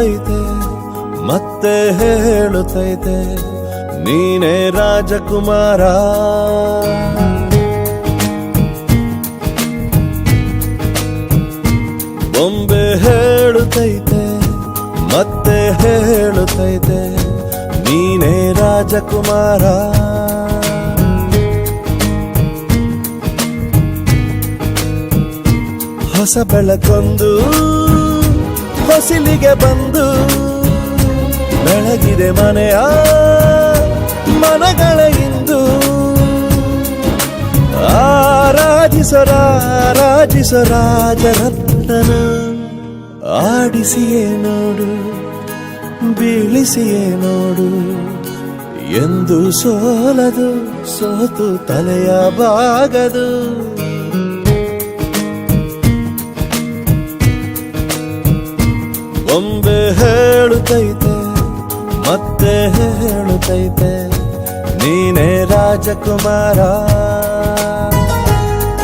ಹೇಳುತ್ತೈತೆ ಮತ್ತೆ ಹೇಳುತ್ತೈತೆ ನೀನೇ ರಾಜಕುಮಾರ. ಬೊಂಬೆ ಹೇಳುತ್ತೈತೆ ಮತ್ತೆ ಹೇಳುತ್ತೈತೆ ನೀನೇ ರಾಜಕುಮಾರ. ಹೊಸ ಬೆಳಕೊಂದು ಹೊಸಿಲಿಗೆ ಬಂದು ಬೆಳಗಿದೆ ಮನೆಯ ಮನಗಳ ಇಂದು. ಆರಾಧಿಸೋ ರಾಜರತ್ನನ ಆಡಿಸಿಯೇ ನೋಡು ಬೀಳಿಸಿಯೇ ನೋಡು ಎಂದು ಸೋಲದು ಸೋತು ತಲೆಯ ಬಾಗದು. ಬೊಂಬೆ ಹೇಳುತ್ತೈತೆ ಮತ್ತೆ ಹೇಳುತ್ತೈತೆ ನೀನೇ ರಾಜಕುಮಾರ.